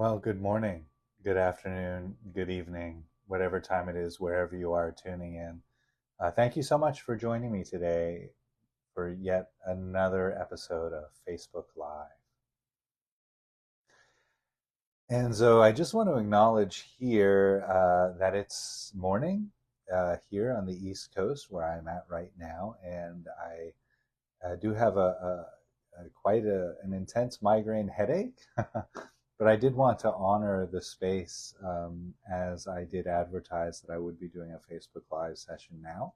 Well, good morning, good afternoon, good evening, whatever time it is, wherever you are tuning in. Thank you so much for joining me today for yet another episode of Facebook Live. And so I just want to acknowledge here that it's morning here on the East Coast where I'm at right now. And I do have quite an intense migraine headache. But I did want to honor the space as I did advertise that I would be doing a Facebook Live session now.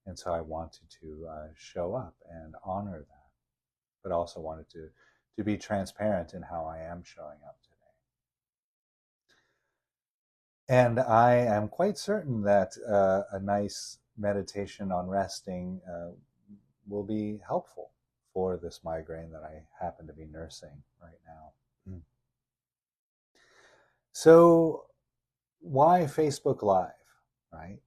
And so I wanted to show up and honor that, but also wanted to be transparent in how I am showing up today. And I am quite certain that a nice meditation on resting will be helpful for this migraine that I happen to be nursing right now. So why Facebook Live, right?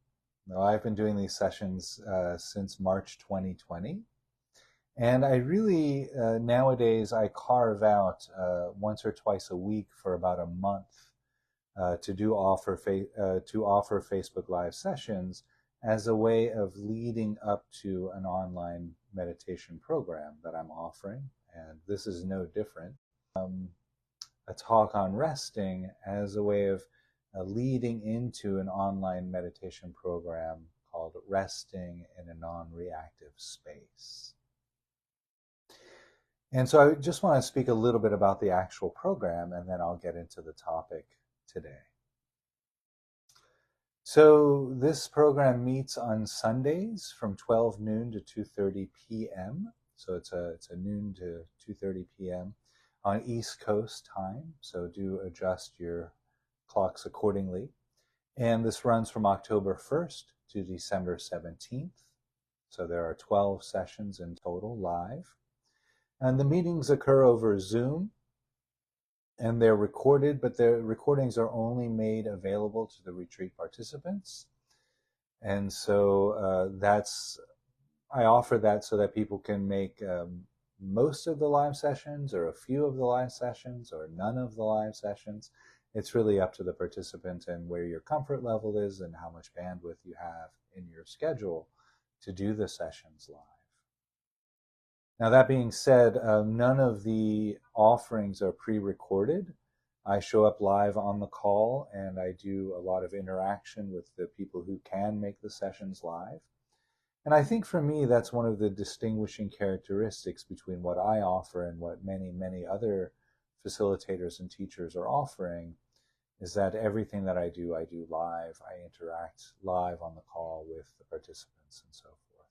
Now, I've been doing these sessions since March 2020. And I really, nowadays, I carve out once or twice a week for about a month to offer Facebook Live sessions as a way of leading up to an online meditation program that I'm offering. And this is no different. A talk on resting as a way of leading into an online meditation program called Resting in a Non-Reactive Space. And so I just want to speak a little bit about the actual program, and then I'll get into the topic today. So this program meets on Sundays from 12 noon to 2:30 p.m. So it's a noon to 2:30 p.m. on East Coast time. So do adjust your clocks accordingly. And this runs from October 1st to December 17th. So there are 12 sessions in total live. And the meetings occur over Zoom, and they're recorded, but the recordings are only made available to the retreat participants. And so I offer that so that people can make most of the live sessions or a few of the live sessions or none of the live sessions. It's really up to the participant and where your comfort level is and how much bandwidth you have in your schedule to do the sessions live. Now, that being said, none of the offerings are pre-recorded. I show up live on the call, and I do a lot of interaction with the people who can make the sessions live. And I think for me, that's one of the distinguishing characteristics between what I offer and what many, many other facilitators and teachers are offering, is that everything that I do live. I interact live on the call with the participants and so forth.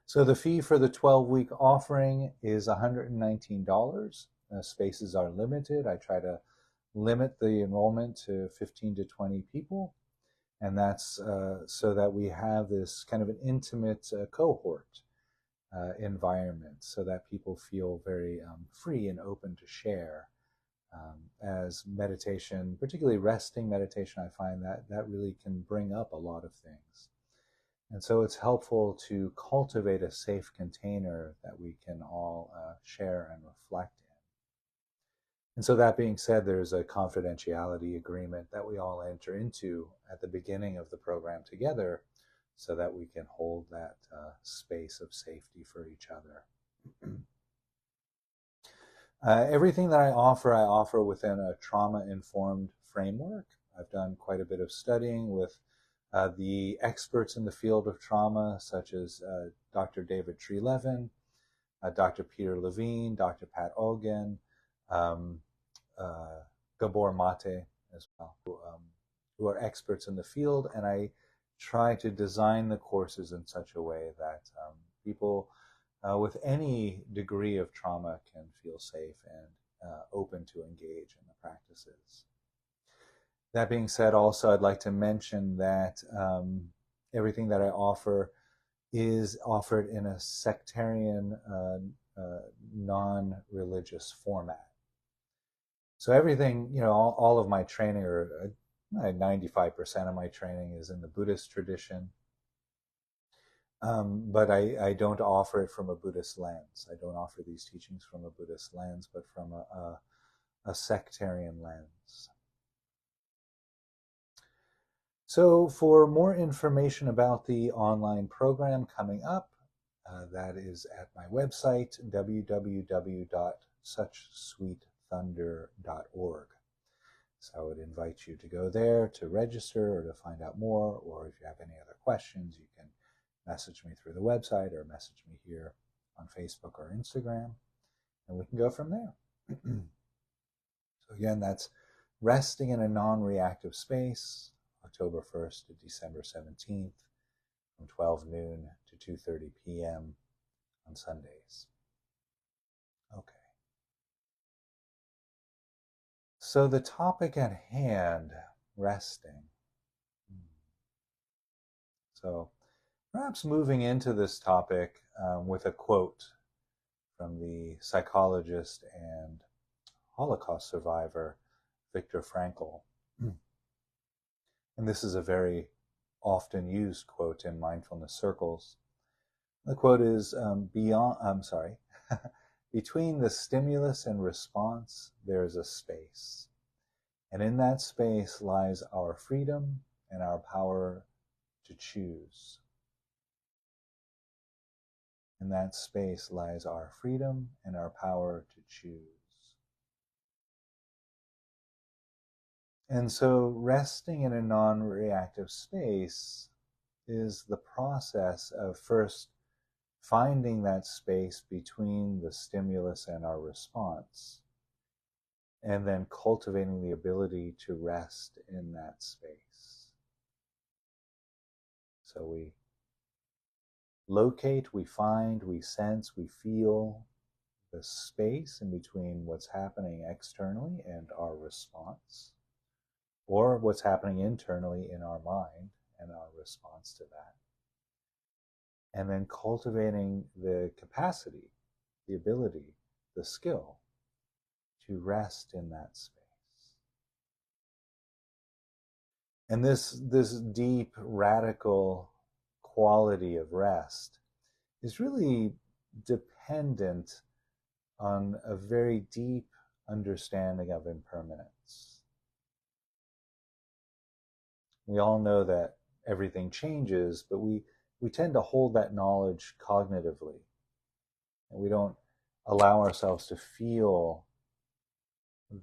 So the fee for the 12-week offering is $119. Spaces are limited. I try to limit the enrollment to 15 to 20 people. And that's so that we have this kind of an intimate cohort environment so that people feel very free and open to share. As meditation, particularly resting meditation, I find that really can bring up a lot of things. And so it's helpful to cultivate a safe container that we can all share and reflect in. And so that being said, there's a confidentiality agreement that we all enter into at the beginning of the program together so that we can hold that space of safety for each other. Everything that I offer within a trauma-informed framework. I've done quite a bit of studying with the experts in the field of trauma, such as Dr. David Trelevin, Dr. Peter Levine, Dr. Pat Ogden, Gabor Mate as well, who are experts in the field. And I try to design the courses in such a way that people with any degree of trauma can feel safe and open to engage in the practices. That being said, also, I'd like to mention that everything that I offer is offered in a sectarian, non-religious format. So everything, all of my training, or 95% of my training is in the Buddhist tradition. But I don't offer it from a Buddhist lens. I don't offer these teachings from a Buddhist lens, but from a sectarian lens. So for more information about the online program coming up, that is at my website, www.suchsweetthunder.org. So I would invite you to go there to register or to find out more, or if you have any other questions, you can message me through the website or message me here on Facebook or Instagram, and we can go from there. So again, that's Resting in a Non-Reactive Space, October 1st to December 17th, from 12 noon to 2:30 p.m. on Sundays. Okay. So the topic at hand, resting. So perhaps moving into this topic with a quote from the psychologist and Holocaust survivor, Viktor Frankl. And this is a very often used quote in mindfulness circles. The quote is, between the stimulus and response, there is a space. And in that space lies our freedom and our power to choose. In that space lies our freedom and our power to choose. And so resting in a non-reactive space is the process of first finding that space between the stimulus and our response, and then cultivating the ability to rest in that space. So we locate, we find, we sense, we feel the space in between what's happening externally and our response, or what's happening internally in our mind and our response to that. And then cultivating the capacity, the ability, the skill to rest in that space. And this deep, radical quality of rest is really dependent on a very deep understanding of impermanence. We all know that everything changes, but we tend to hold that knowledge cognitively. And we don't allow ourselves to feel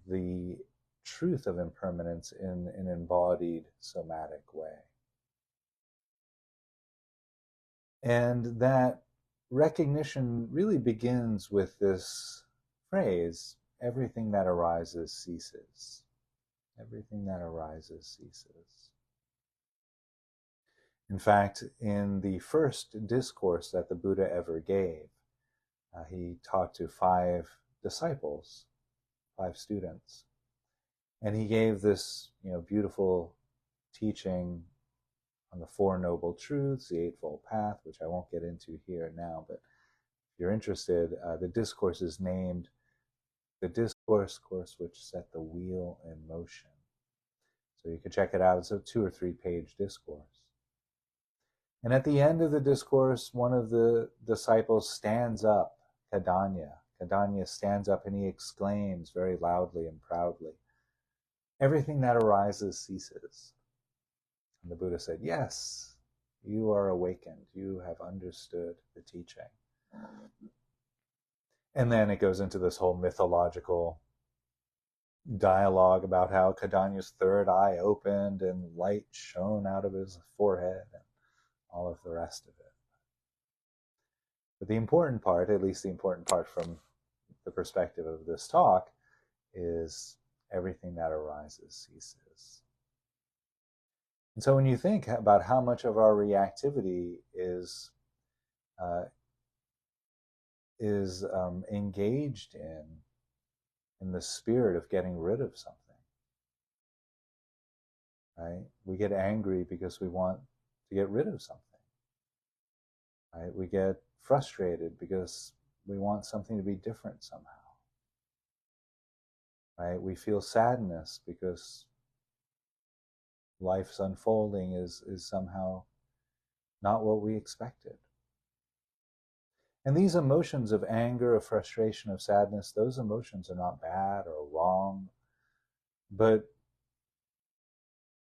the truth of impermanence in an embodied somatic way. And that recognition really begins with this phrase, everything that arises ceases. Everything that arises ceases. In fact, in the first discourse that the Buddha ever gave, he taught to 5 disciples, 5 students. And he gave this, beautiful teaching on the 4 Noble Truths, the Eightfold Path, which I won't get into here now, but if you're interested, the discourse is named The Discourse which set the wheel in motion. So you can check it out. It's a 2 or 3 page discourse. And at the end of the discourse, one of the disciples stands up, Kadanya. Kadanya stands up and he exclaims very loudly and proudly, everything that arises ceases. And the Buddha said, yes, you are awakened. You have understood the teaching. And then it goes into this whole mythological dialogue about how Kadanya's third eye opened and light shone out of his forehead and all of the rest of it. But the important part, at least the important part from the perspective of this talk, is everything that arises ceases. And so when you think about how much of our reactivity is engaged in the spirit of getting rid of something, right? We get angry because we want to get rid of something, right? We get frustrated because we want something to be different somehow, right? We feel sadness because life's unfolding is somehow not what we expected. And these emotions of anger, of frustration, of sadness, those emotions are not bad or wrong, but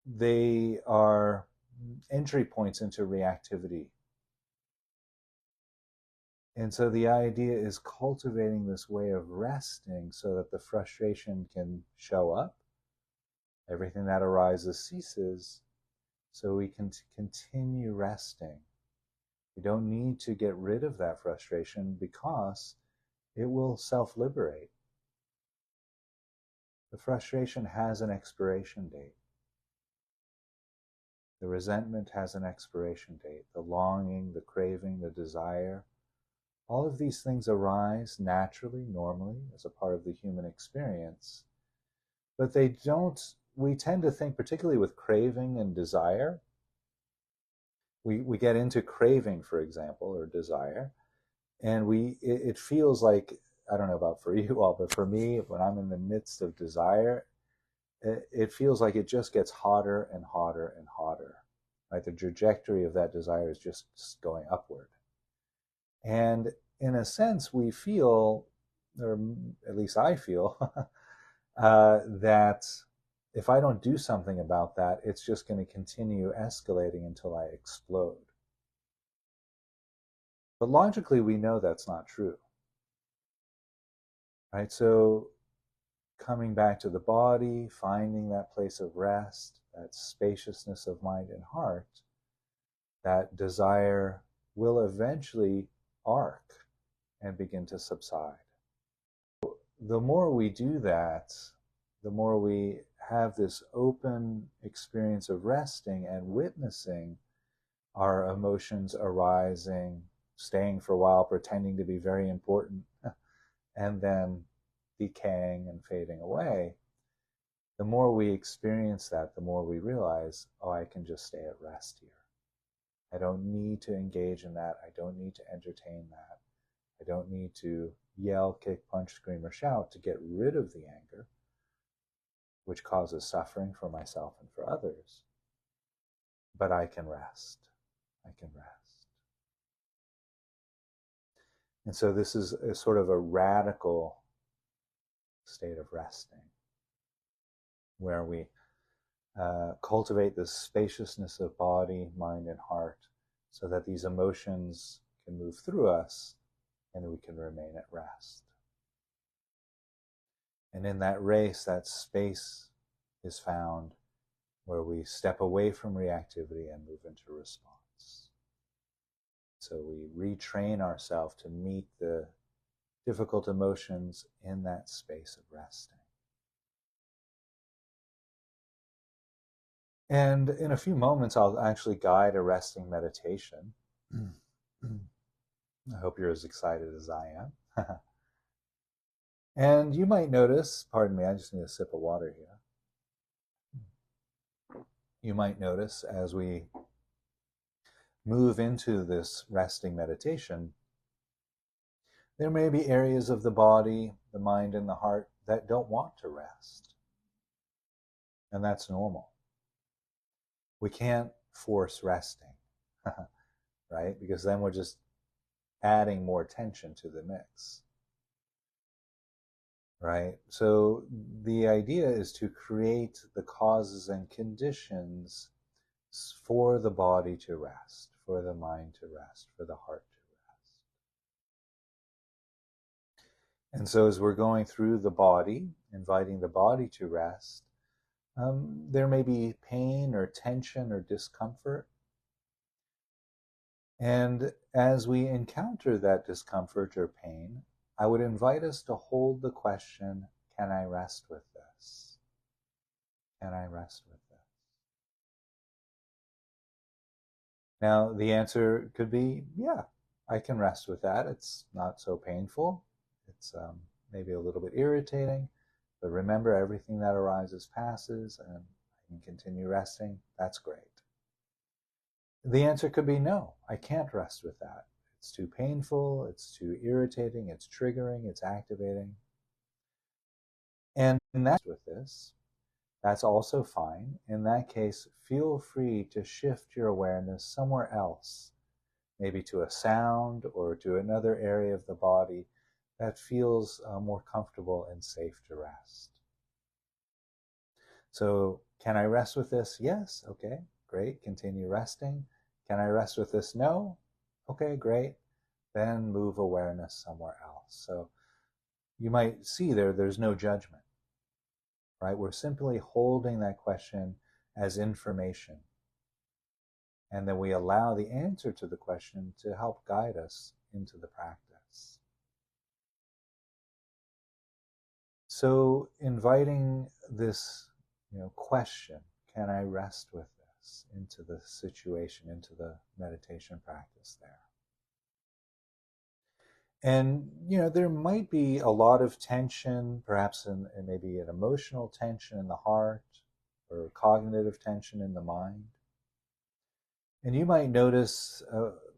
they are entry points into reactivity. And so the idea is cultivating this way of resting so that the frustration can show up. Everything that arises ceases, so we can continue resting. We don't need to get rid of that frustration because it will self-liberate. The frustration has an expiration date. The resentment has an expiration date. The longing, the craving, the desire, all of these things arise naturally, normally, as a part of the human experience. But they don't, we tend to think, particularly with craving and desire, we get into craving, for example, or desire, and it feels like, I don't know about for you all, but for me, when I'm in the midst of desire, it feels like it just gets hotter and hotter and hotter. Right? The trajectory of that desire is just going upward. And in a sense, we feel, or at least I feel, that if I don't do something about that, it's just going to continue escalating until I explode. But logically, we know that's not true. Right? So coming back to the body, finding that place of rest, that spaciousness of mind and heart, that desire will eventually arc and begin to subside. The more we do that, the more we have this open experience of resting and witnessing our emotions arising, staying for a while, pretending to be very important, and then decaying and fading away. The more we experience that, the more we realize, oh, I can just stay at rest here. I don't need to engage in that. I don't need to entertain that. I don't need to yell, kick, punch, scream, or shout to get rid of the anger, which causes suffering for myself and for others. But I can rest. I can rest. And so this is a sort of a radical state of resting, where we cultivate the spaciousness of body, mind, and heart, so that these emotions can move through us and we can remain at rest. And in that race, that space is found where we step away from reactivity and move into response. So we retrain ourselves to meet the difficult emotions in that space of resting. And in a few moments, I'll actually guide a resting meditation. I hope you're as excited as I am. And you might notice, pardon me, I just need a sip of water here. You might notice as we move into this resting meditation, there may be areas of the body, the mind, and the heart that don't want to rest. And that's normal. We can't force resting, right? Because then we're just adding more tension to the mix, right? So the idea is to create the causes and conditions for the body to rest, for the mind to rest, for the heart to rest. And so as we're going through the body, inviting the body to rest, there may be pain or tension or discomfort. And as we encounter that discomfort or pain, I would invite us to hold the question, can I rest with this? Can I rest with this? Now, the answer could be, yeah, I can rest with that. It's not so painful. It's maybe a little bit irritating, but remember, everything that arises passes, and I can continue resting. That's great. The answer could be no, I can't rest with that. It's too painful, it's too irritating, it's triggering, it's activating. And that's with this, that's also fine. In that case, feel free to shift your awareness somewhere else maybe to a sound or to another area of the body that feels more comfortable and safe to rest. So, can I rest with this? Yes. Okay, great. Continue resting. Can I rest with this? No. Okay, great. Then move awareness somewhere else. So you might see there's no judgment, right? We're simply holding that question as information. And then we allow the answer to the question to help guide us into the practice. So inviting this, question, can I rest with this, into the situation, into the meditation practice there. And, there might be a lot of tension, perhaps in maybe an emotional tension in the heart or cognitive tension in the mind. And you might notice,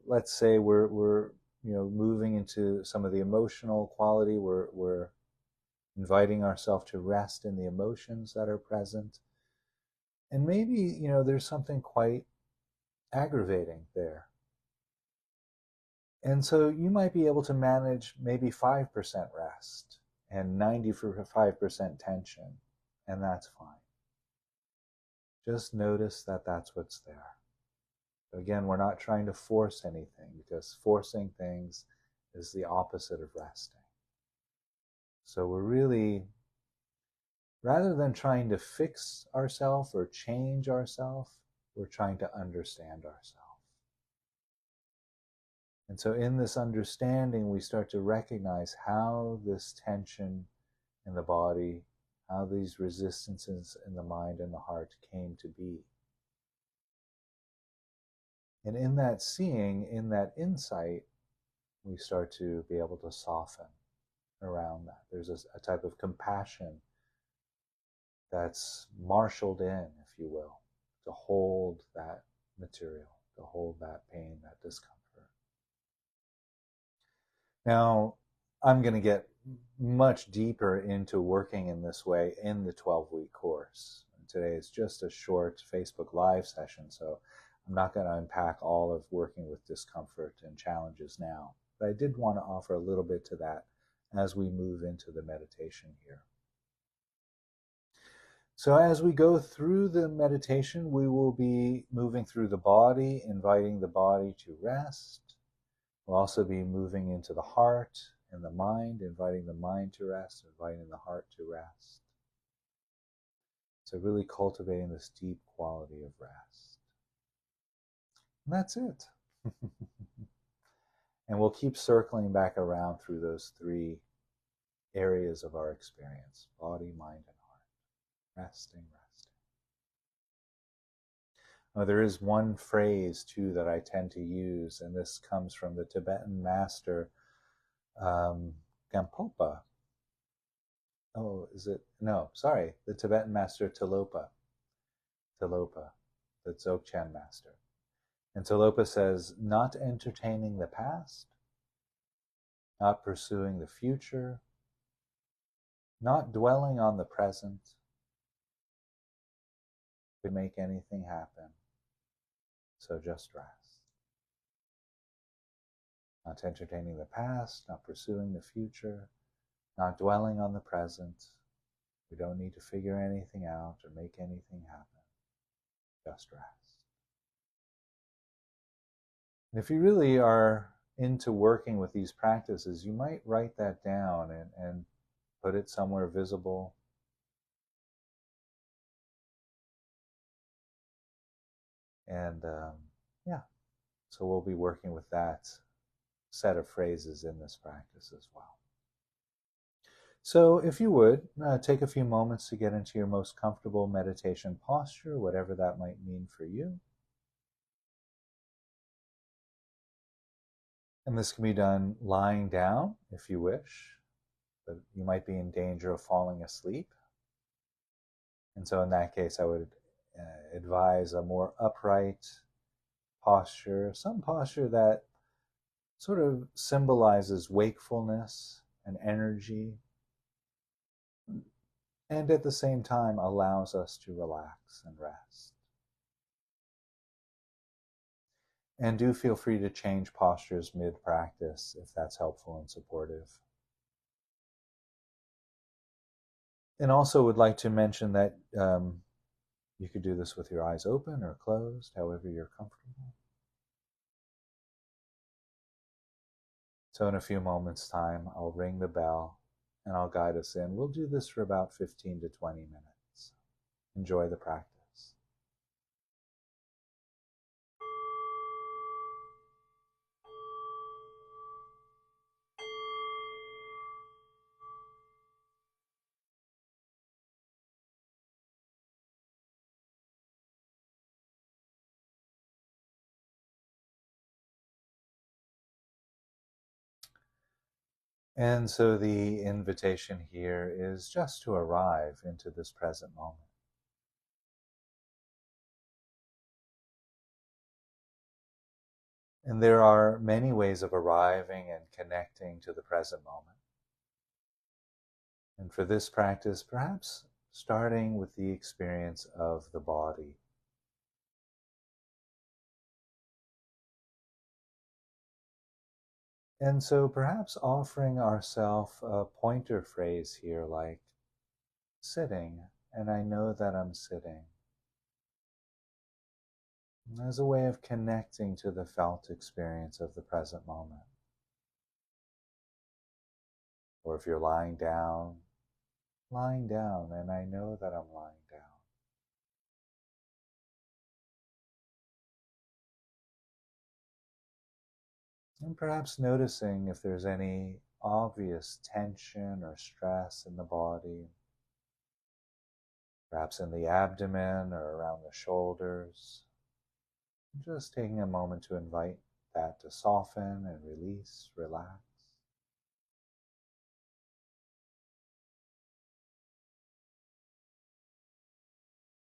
let's say we're moving into some of the emotional quality. We're inviting ourselves to rest in the emotions that are present. And maybe, there's something quite aggravating there. And so you might be able to manage maybe 5% rest and 95% tension, and that's fine. Just notice that that's what's there. Again, we're not trying to force anything, because forcing things is the opposite of resting. So we're really, rather than trying to fix ourselves or change ourselves, we're trying to understand ourselves. And so in this understanding, we start to recognize how this tension in the body, how these resistances in the mind and the heart came to be. And in that seeing, in that insight, we start to be able to soften around that. There's a type of compassion that's marshaled in, if you will, to hold that material, to hold that pain, that discomfort. Now, I'm going to get much deeper into working in this way in the 12-week course. And today is just a short Facebook Live session, so I'm not going to unpack all of working with discomfort and challenges now. But I did want to offer a little bit to that as we move into the meditation here. So as we go through the meditation, we will be moving through the body, inviting the body to rest. We'll also be moving into the heart and the mind, inviting the mind to rest, inviting the heart to rest. So really cultivating this deep quality of rest. And that's it. And we'll keep circling back around through those three areas of our experience: body, mind, and heart. Resting, resting. Now, there is one phrase, too, that I tend to use, and this comes from the Tibetan master, Gampopa. Oh, is it? No, sorry, the Tibetan master Tilopa, the Dzogchen master. And Tilopa says, not entertaining the past, not pursuing the future, not dwelling on the present, could make anything happen. So just rest. Not entertaining the past, not pursuing the future, not dwelling on the present. We don't need to figure anything out or make anything happen. Just rest. And if you really are into working with these practices, you might write that down and put it somewhere visible. And so we'll be working with that set of phrases in this practice as well. So if you would, take a few moments to get into your most comfortable meditation posture, whatever that might mean for you. And this can be done lying down if you wish, but you might be in danger of falling asleep. And so in that case, I would advise a more upright posture, some posture that sort of symbolizes wakefulness and energy, and at the same time allows us to relax and rest. And do feel free to change postures mid-practice if that's helpful and supportive. And also would like to mention that you could do this with your eyes open or closed, however you're comfortable. So in a few moments' time, I'll ring the bell and I'll guide us in. We'll do this for about 15 to 20 minutes. Enjoy the practice. And so the invitation here is just to arrive into this present moment. And there are many ways of arriving and connecting to the present moment. And for this practice, perhaps starting with the experience of the body. And so perhaps offering ourselves a pointer phrase here like, sitting, and I know that I'm sitting, as a way of connecting to the felt experience of the present moment. Or if you're lying down, and I know that I'm lying down. And perhaps noticing if there's any obvious tension or stress in the body, perhaps in the abdomen or around the shoulders. Just taking a moment to invite that to soften and release, relax.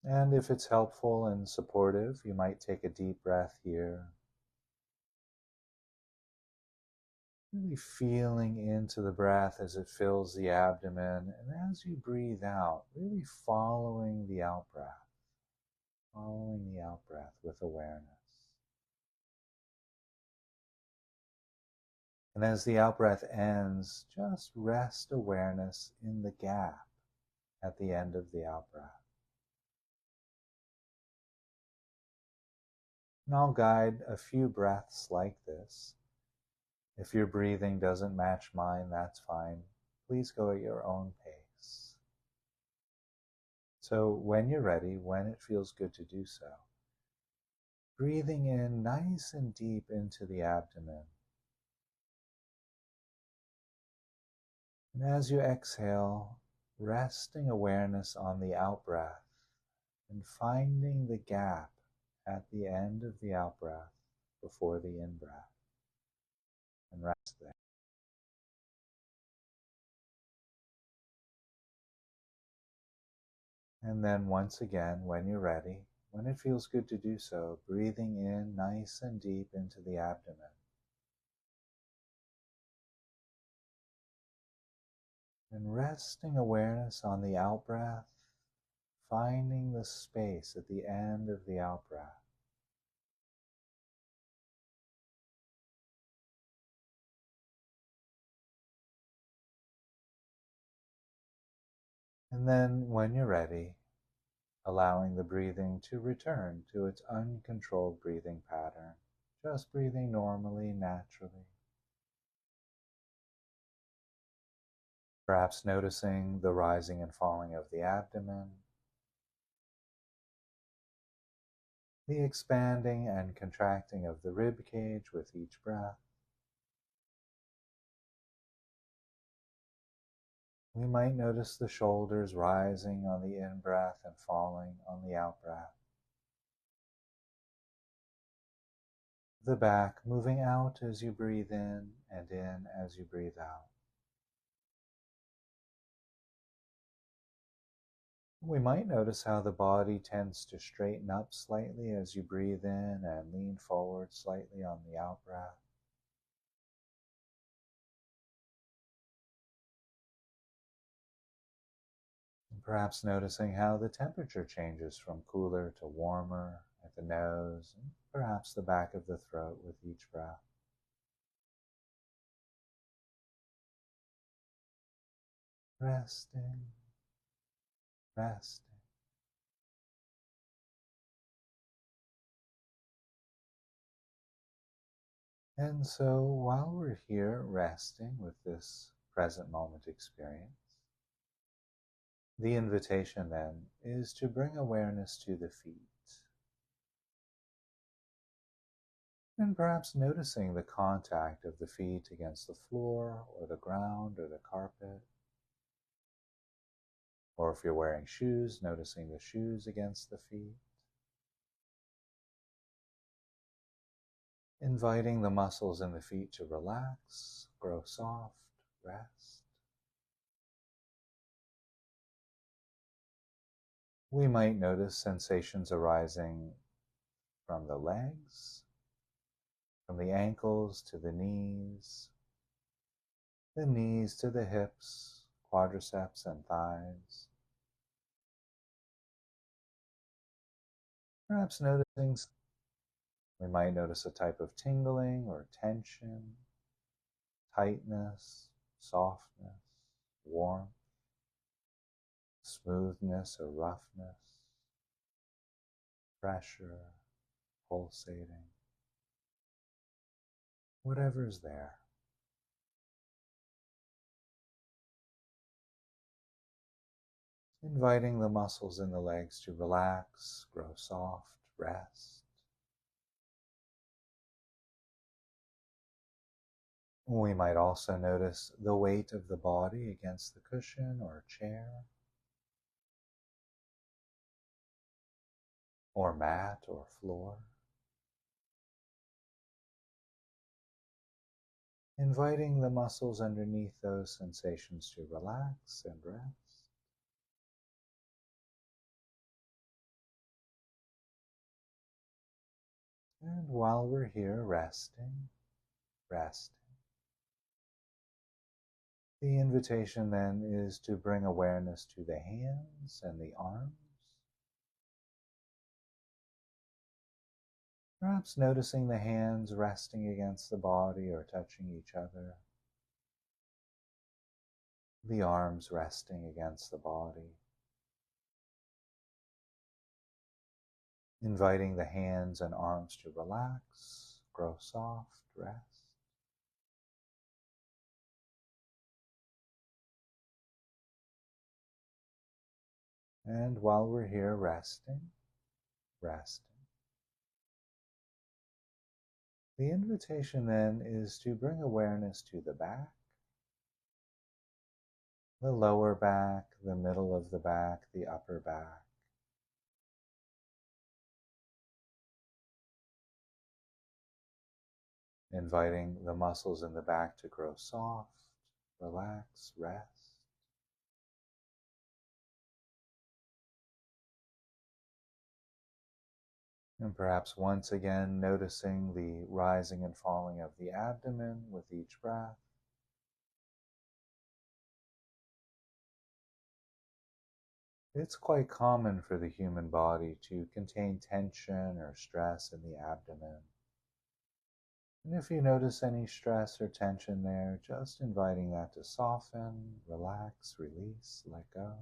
And if it's helpful and supportive, you might take a deep breath here. Really feeling into the breath as it fills the abdomen, and as you breathe out, really following the out-breath with awareness. And as the out-breath ends, just rest awareness in the gap at the end of the out-breath. And I'll guide a few breaths like this. If your breathing doesn't match mine, that's fine. Please go at your own pace. So when you're ready, when it feels good to do so, breathing in nice and deep into the abdomen. And as you exhale, resting awareness on the out-breath and finding the gap at the end of the out-breath before the in-breath. And rest there. And then once again, when you're ready, when it feels good to do so, breathing in nice and deep into the abdomen. And resting awareness on the out-breath, finding the space at the end of the out-breath. And then when you're ready, allowing the breathing to return to its uncontrolled breathing pattern, just breathing normally, naturally. Perhaps noticing the rising and falling of the abdomen, the expanding and contracting of the rib cage with each breath. We might notice the shoulders rising on the in-breath and falling on the out-breath. The back moving out as you breathe in as you breathe out. We might notice how the body tends to straighten up slightly as you breathe in and lean forward slightly on the out-breath. And perhaps noticing how the temperature changes from cooler to warmer at the nose, and perhaps the back of the throat with each breath. Resting, resting. And so while we're here resting with this present moment experience, the invitation then is to bring awareness to the feet. And perhaps noticing the contact of the feet against the floor or the ground or the carpet. Or if you're wearing shoes, noticing the shoes against the feet. Inviting the muscles in the feet to relax, grow soft, rest. We might notice sensations arising from the legs, from the ankles to the knees to the hips, quadriceps and thighs. Perhaps we might notice a type of tingling or tension, tightness, softness, warmth, smoothness or roughness, pressure, pulsating, whatever's there. Inviting the muscles in the legs to relax, grow soft, rest. We might also notice the weight of the body against the cushion or chair, or mat or floor. Inviting the muscles underneath those sensations to relax and rest. And while we're here resting, the invitation then is to bring awareness to the hands and the arms. Perhaps noticing the hands resting against the body or touching each other. The arms resting against the body. Inviting the hands and arms to relax, grow soft, rest. And while we're here resting, the invitation then is to bring awareness to the back, the lower back, the middle of the back, the upper back. Inviting the muscles in the back to grow soft, relax, rest. And perhaps once again noticing the rising and falling of the abdomen with each breath. It's quite common for the human body to contain tension or stress in the abdomen. And if you notice any stress or tension there, just inviting that to soften, relax, release, let go.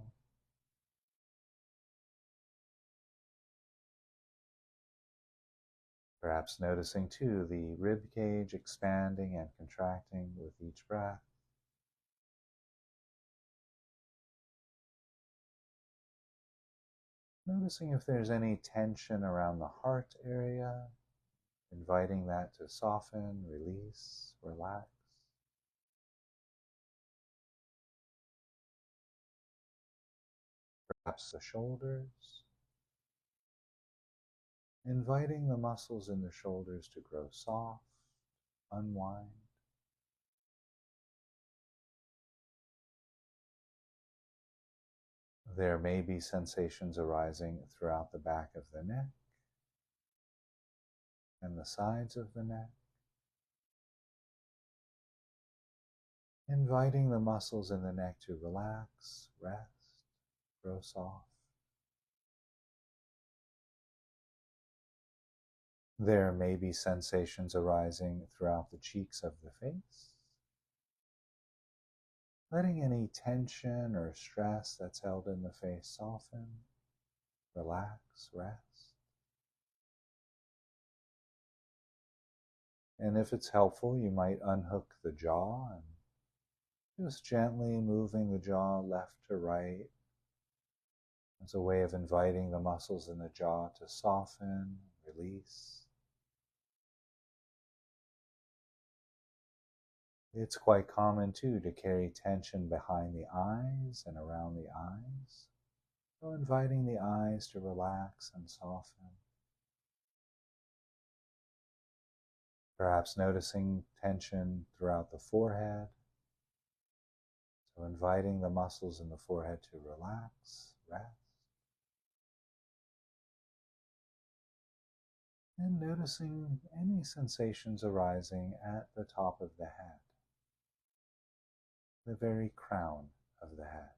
Perhaps noticing too the rib cage expanding and contracting with each breath. Noticing if there's any tension around the heart area, inviting that to soften, release, relax. Perhaps the shoulders, inviting the muscles in the shoulders to grow soft, unwind. There may be sensations arising throughout the back of the neck and the sides of the neck. Inviting the muscles in the neck to relax, rest, grow soft. There may be sensations arising throughout the cheeks of the face. Letting any tension or stress that's held in the face soften, relax, rest. And if it's helpful, you might unhook the jaw and just gently moving the jaw left to right as a way of inviting the muscles in the jaw to soften, release. It's quite common too to carry tension behind the eyes and around the eyes. So inviting the eyes to relax and soften. Perhaps noticing tension throughout the forehead. So inviting the muscles in the forehead to relax, rest. And noticing any sensations arising at the top of the head, the very crown of the head.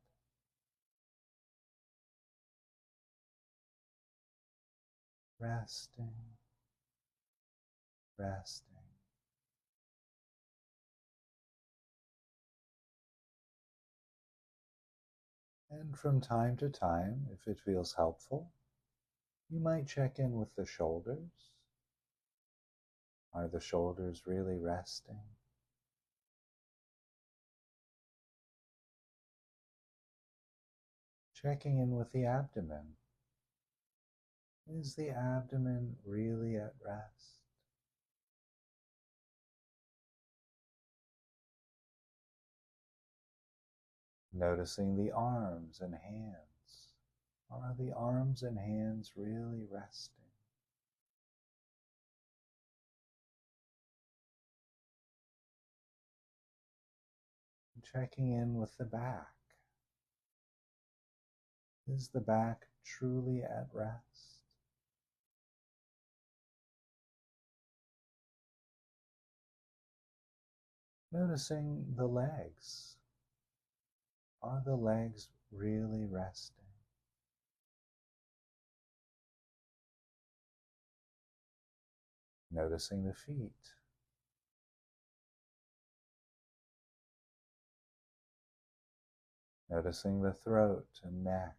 Resting, resting. And from time to time, if it feels helpful, you might check in with the shoulders. Are the shoulders really resting? Checking in with the abdomen. Is the abdomen really at rest? Noticing the arms and hands. Are the arms and hands really resting? Checking in with the back. Is the back truly at rest? Noticing the legs. Are the legs really resting? Noticing the feet. Noticing the throat and neck.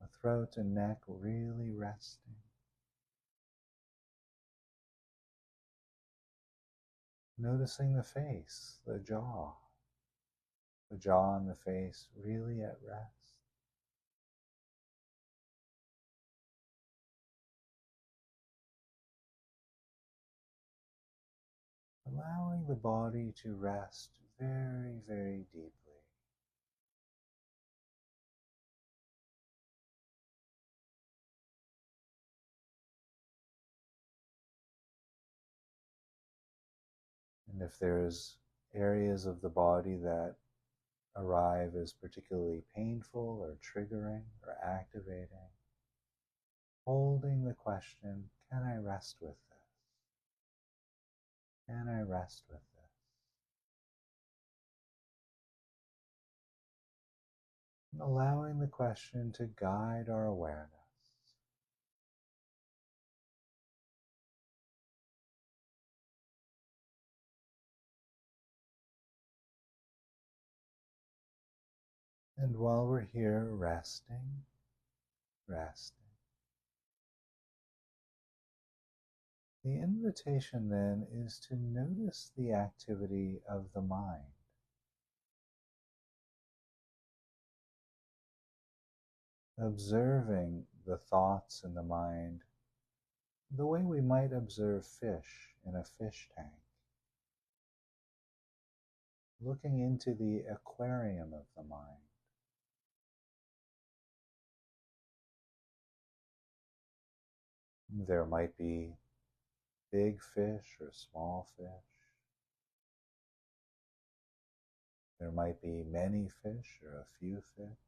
The throat and neck really resting. Noticing the face, the jaw and the face really at rest. Allowing the body to rest very, very deeply. And if there's areas of the body that arrive as particularly painful or triggering or activating, holding the question, can I rest with this? Can I rest with this? And allowing the question to guide our awareness. And while we're here resting, the invitation then is to notice the activity of the mind. Observing the thoughts in the mind the way we might observe fish in a fish tank. Looking into the aquarium of the mind. There might be big fish or small fish. There might be many fish or a few fish.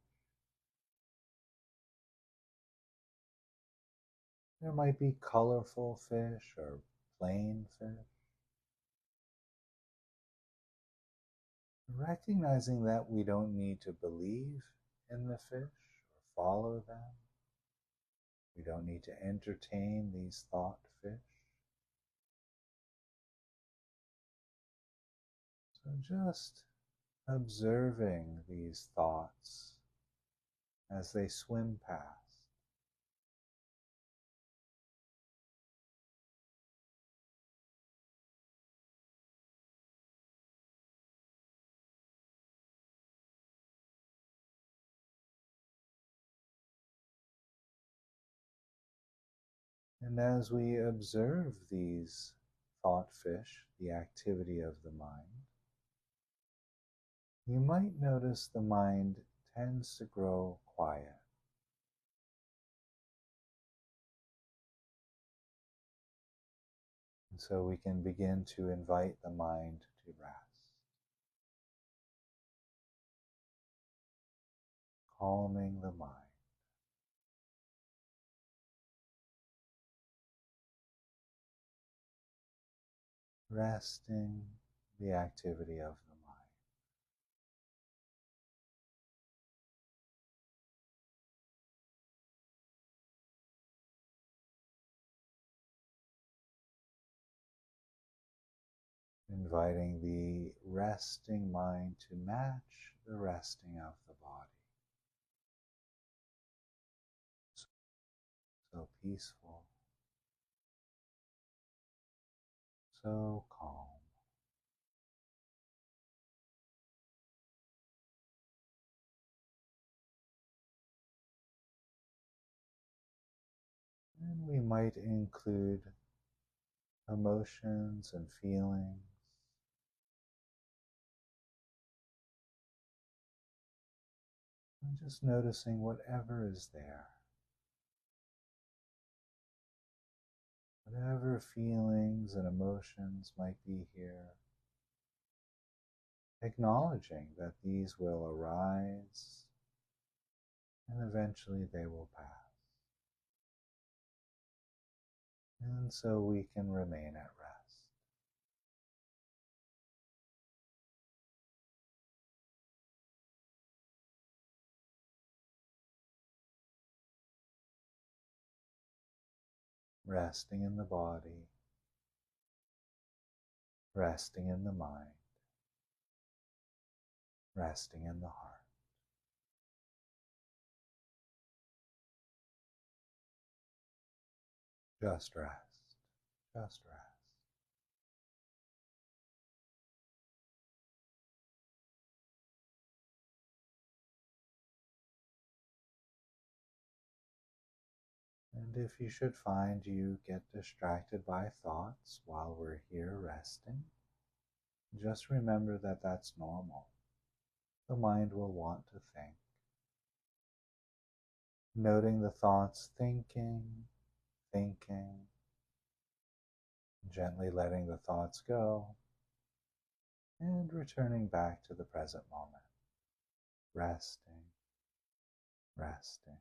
There might be colorful fish or plain fish. Recognizing that we don't need to believe in the fish or follow them. We don't need to entertain these thought fish. So just observing these thoughts as they swim past. And as we observe these thought fish, the activity of the mind, you might notice the mind tends to grow quiet. And so we can begin to invite the mind to rest, calming the mind. Resting the activity of the mind. Inviting the resting mind to match the resting of the body. So peaceful, so calm. And we might include emotions and feelings. And just noticing whatever is there. Whatever feelings and emotions might be here. Acknowledging that these will arise and eventually they will pass. And so we can remain at rest. Resting in the body, resting in the mind, resting in the heart. Just rest, just rest. And if you should find you get distracted by thoughts while we're here resting, just remember that that's normal. The mind will want to think. Noting the thoughts thinking, gently letting the thoughts go, and returning back to the present moment. Resting, resting.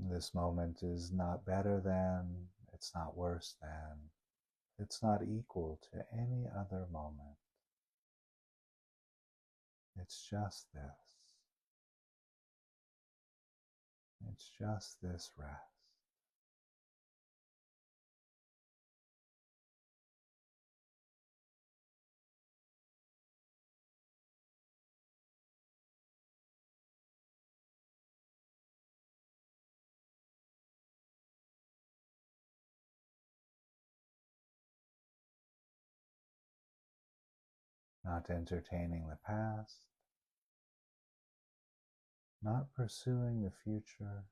This moment is not better than, it's not worse than, it's not equal to any other moment. It's just this. It's just this rest. Not entertaining the past, not pursuing the future,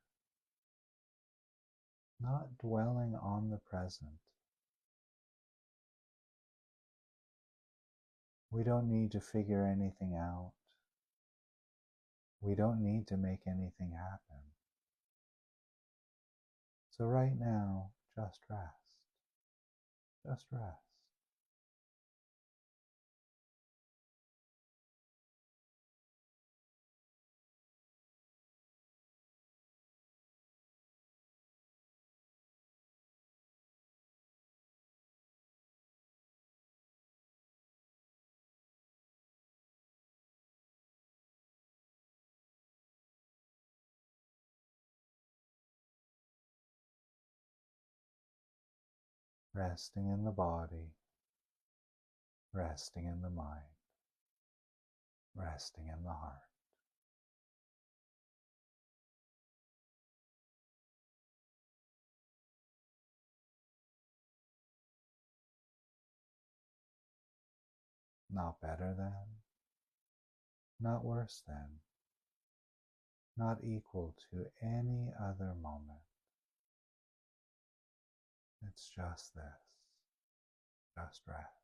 not dwelling on the present. We don't need to figure anything out. We don't need to make anything happen. So right now, just rest. Just rest. resting in the body, resting in the mind, resting in the heart. Not better than, not worse than, not equal to any other moment. It's just this, just rest.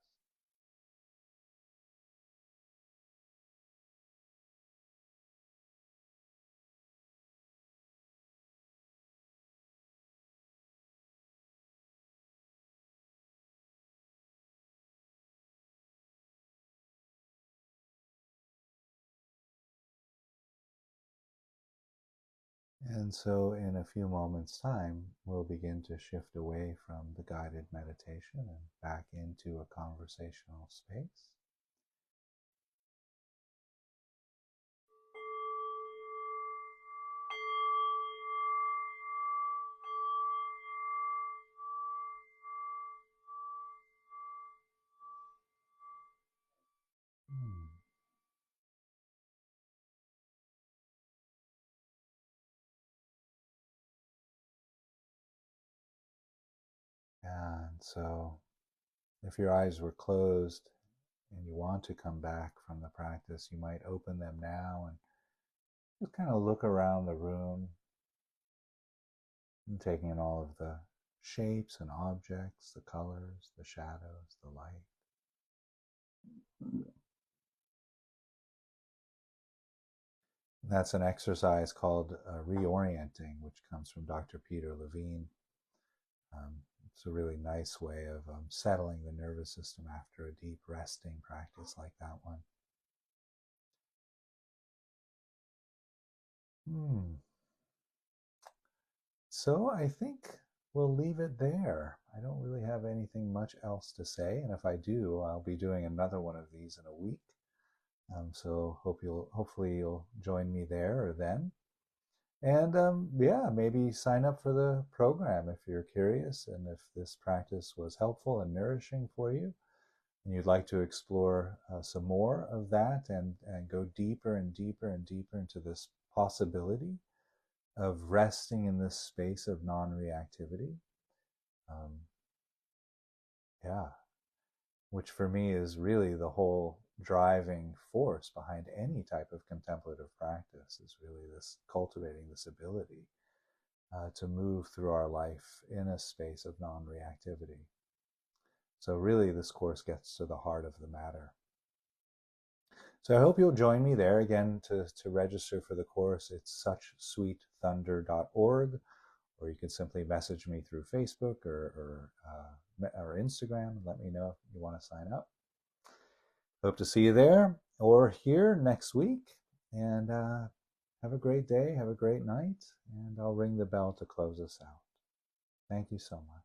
And so in a few moments' time, we'll begin to shift away from the guided meditation and back into a conversational space. And so if your eyes were closed and you want to come back from the practice, you might open them now and just kind of look around the room and taking in all of the shapes and objects, the colors, the shadows, the light. That's an exercise called reorienting, which comes from Dr. Peter Levine. It's a really nice way of settling the nervous system after a deep resting practice like that one. So I think we'll leave it there. I don't really have anything much else to say, and if I do, I'll be doing another one of these in a week. So hopefully you'll join me there or then. And yeah, maybe sign up for the program if you're curious and if this practice was helpful and nourishing for you, and you'd like to explore some more of that and go deeper and deeper and deeper into this possibility of resting in this space of non-reactivity. Yeah, which for me is really the whole driving force behind any type of contemplative practice, is really this cultivating this ability to move through our life in a space of non-reactivity. So really this course gets to the heart of the matter. So I hope you'll join me there. Again, to register for the course, it's suchsweetthunder.org, or you can simply message me through Facebook or Instagram and let me know if you want to sign up. Hope to see you there or here next week. And have a great day, have a great night, and I'll ring the bell to close us out. Thank you so much.